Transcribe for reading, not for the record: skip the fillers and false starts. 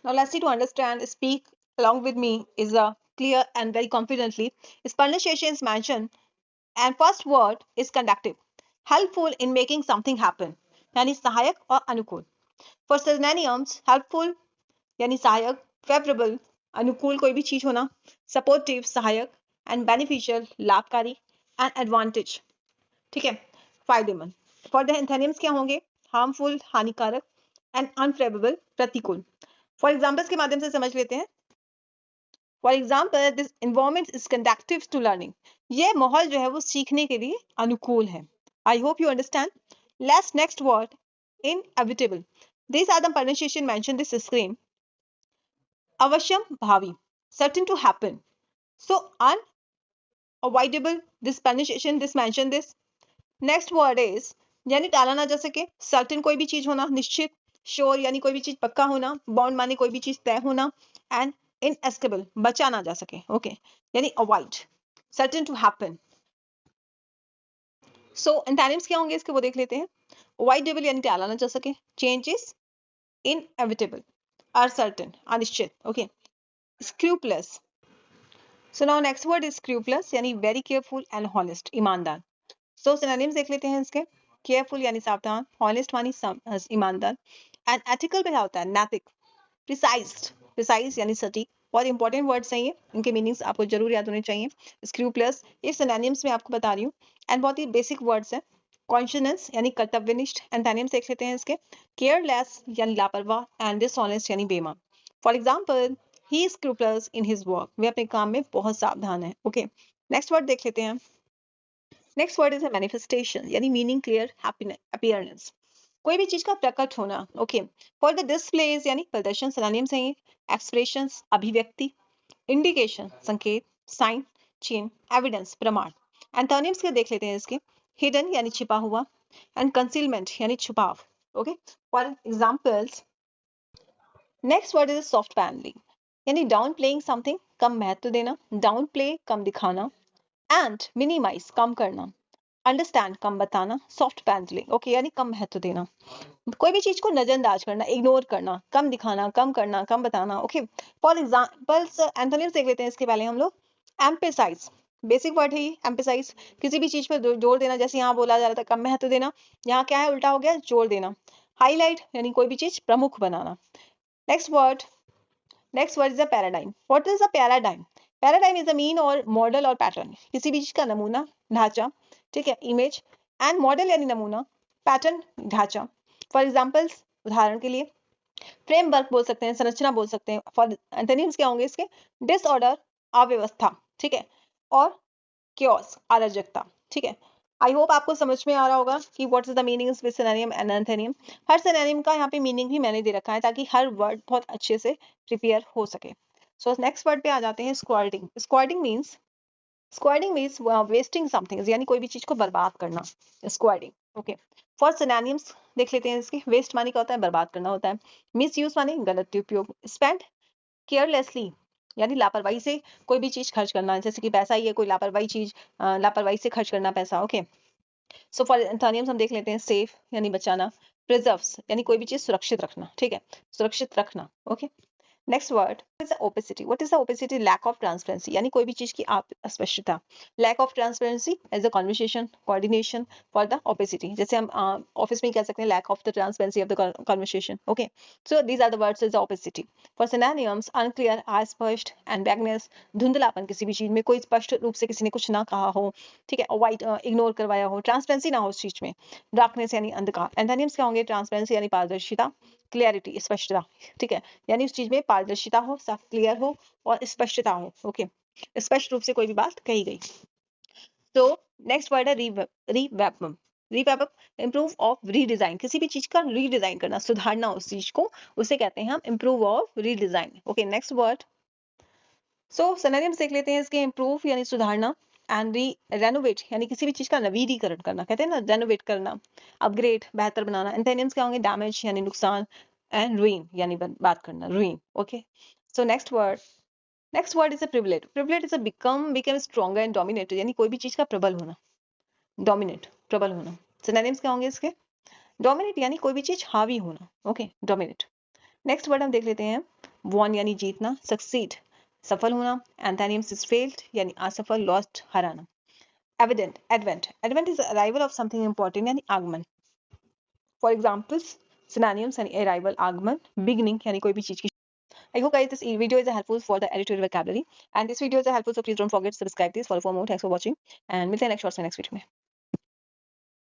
Now let's see to understand, speak along with me is a clear and very confidently. Is pronunciation is mentioned and first word is conductive, helpful in making something happen. यानी सहायक और अनुकूल. For synonyms, helpful यानी सहायक, favorable अनुकूल कोई भी चीज होना, supportive सहायक and beneficial लाभकारी and advantage ठीक है फायदेमंद. For the antonyms क्या होंगे? Harmful हानिकारक and unfavorable प्रतिकूल. For examples के माध्यम से समझ लेते हैं. For example, this environment is conducive to learning. ये माहौल जो है वो सीखने के लिए अनुकूल है. I hope you understand. Let's next word inevitable. These are the pronunciation mentioned this screen. अवश्यम भावी, certain to happen. So unavoidable, this pronunciation, this mention this. Next word is यानी टाला ना जा सके, certain कोई भी चीज होना निश्चित, sure यानी कोई भी चीज पक्का होना, bound माने कोई भी चीज तय होना, and inescapable बचा ना जा सके. Okay, यानी avoid, certain to happen. So antonyms क्या होंगे इसके वो देख लेते हैं. Avoidable यानी टाला ना जा सके, change is inevitable, uncertain अनिश्चित. Okay, scrupulous. So now next word is scrupulous यानी very careful and honest ईमानदार. So synonyms देख लेते हैं इसके. Careful यानी सावधान, honest मानी ईमानदार, and ethical में क्या होता है? नैतिक. Precise यानी सटीक. बहुत इंपॉर्टेंट वर्ड्स हैं ये, इनके मीनिंग्स आपको जरूर याद होने चाहिए. स्क्रूपलस ये सिनोनिम्स में आपको बता रही हूँ, एंड बहुत ही बेसिक वर्ड्स हैं. कॉन्शियस यानी कर्तव्यनिष्ठ, एंटोनिम्स देख लेते हैं इसके. केयरलेस यानी लापरवाह, एंड डिसऑनेस्ट यानी बेईमान. For example, he is scrupulous in his work, वे अपने काम में बहुत सावधान है. ओके, नेक्स्ट वर्ड देख लेते हैं. Next word is a manifestation यानी मीनिंग क्लियर अपीयरेंस, कोई भी चीज का प्रकट होना. ओके, फॉर द डिस्प्लेज यानी प्रदर्शन, सिनोनिम्स हैं ये. एक्सप्रेशंस अभिव्यक्ति, इंडिकेशन संकेत, साइन चिन्ह, एविडेंस प्रमाण. एंटोनिम्स के देख लेते हैं इसके. हिडन यानी छिपा हुआ, एंड कंसीलमेंट यानी छुपाव. Okay, for examples next word is soft pedalling यानी डाउन प्लेइंग समथिंग, कम महत्व देना, डाउन प्ले कम दिखाना, एंड मिनिमाइज कम करना, अंडरस्टैंड कम बताना, सॉफ्ट पैनलिंग ओके यानी कम महत्व देना, कोई भी चीज को नजरअंदाज करना, इग्नोर करना, कम दिखाना, कम करना, कम बताना. ओके, फॉर एग्जांपल्स एंथोनिम्स देख लेते हैं इसके पहले हम लोग. एम्पेसाइज बेसिक वर्ड है ये. एम्पेसाइज किसी भी चीज पर जोर देना, जैसे यहाँ बोला जा रहा था कम महत्व देना, यहाँ क्या है उल्टा हो गया, जोर देना. हाईलाइट यानी कोई भी चीज प्रमुख बनाना. Next word is a paradigm. What is a paradigm? Paradigm is a mean और मॉडल और पैटर्न, किसी भी चीज का नमूना, ढांचा, ठीक है, इमेज, एंड मॉडल यानी नमूना, पैटर्न ढांचा. फॉर एग्जाम्पल्स उदाहरण के लिए फ्रेमवर्क बोल सकते हैं, संरचना बोल सकते हैं. फॉर एंटोनिम्स क्या होंगे इसके? डिसऑर्डर अव्यवस्था, ठीक है, और क्योस अराजकता. ठीक है, आई होप आपको समझ में आ रहा होगा कि what is the meanings with synonym and antonym. Her synonym का यहाँ पे मीनिंग भी मैंने दे रखा है ताकि हर वर्ड बहुत अच्छे से प्रिपेयर हो सके. सो नेक्स्ट वर्ड पे आ जाते हैं. स्क्वाडिंग. स्क्वाडिंग मीन्स वेस्टिंग समथिंग यानी कोई भी चीज को बर्बाद करना. स्क्वाडिंग. ओके, फॉर सिनोनिम्स देख लेते हैं इसके. वेस्ट माने क्या होता है? बर्बाद करना होता है. मिस यूज माने गलत उपयोग. स्पेंड केयरलेसली यानी लापरवाही से कोई भी चीज खर्च करना, जैसे कि पैसा ही है, कोई लापरवाही चीज, लापरवाही से खर्च करना पैसा. ओके, सो फॉर एंटोनिम्स हम देख लेते हैं. सेफ यानी बचाना, प्रिजर्व्स यानी कोई भी चीज सुरक्षित रखना, ठीक है, सुरक्षित रखना. Okay, next word is opacity. What is the opacity? Lack of transparency यानी कोई भी चीज की अस्पष्टता. Lack of transparency as a conversation coordination for the opacity, जैसे हम ऑफिस में कह सकते हैं lack of the transparency of the conversation. Okay, so these are the words is opacity. For synonyms unclear, अस्पष्ट, एंड वैगनेस धुंधलापन, किसी भी चीज में कोई स्पष्ट रूप से किसी ने कुछ ना कहा हो, ठीक है, वाइट इग्नोर करवाया हो, ट्रांसपेरेंसी ना हो उस चीज में. डार्कनेस यानी अंधकार. एंटोनिम्स क्या होंगे? ट्रांसपेरेंसी यानी पारदर्शिता, क्लियरिटी स्पष्टता, ठीक है, यानी उस चीज में पारदर्शिता हो, साफ क्लियर हो और स्पष्टता हो. ओके, स्पष्ट रूप से कोई भी बात कही गई. तो नेक्स्ट वर्ड है रीवैप. रीवैप इंप्रूव ऑफ रीडिजाइन, किसी भी चीज का रीडिजाइन करना, सुधारना उस चीज को, उसे कहते हैं हम improve of redesign. Okay, next word. So synonyms देख लेते हैं इसके. इंप्रूव यानी सुधारना, एंड रेनोवेट यानी किसी भी चीज का नवीनीकरण करना, कहते हैं ना रेनोवेट करना, अपग्रेड बेहतर बनाना. एंटोनिम्स क्या होंगे? डैमेज यानी नुकसान, एंड ruin यानी बात करना, ruin. Okay, so next word is a privilege. Privilege is a become stronger and dominate यानी कोई भी चीज का प्रबल होना, डोमिनेट प्रबल होना. सिनोनिम्स क्या होंगे इसके? डोमिनेट यानी कोई भी चीज हावी होना. Okay, dominate. नेक्स्ट वर्ड हम देख लेते हैं. won यानी जीतना, succeed सफल होना, antonyms is failed यानी असफल, lost Hariana. Evident, advent is arrival of something important यानी आगमन. For examples, synonyms यानी arrival आगमन, beginning यानी कोई भी चीज की. I hope guys this video is helpful for the editorial vocabulary and this video is helpful, so please don't forget to subscribe this, follow for more. Thanks for watching and मिलते हैं next short से next video में.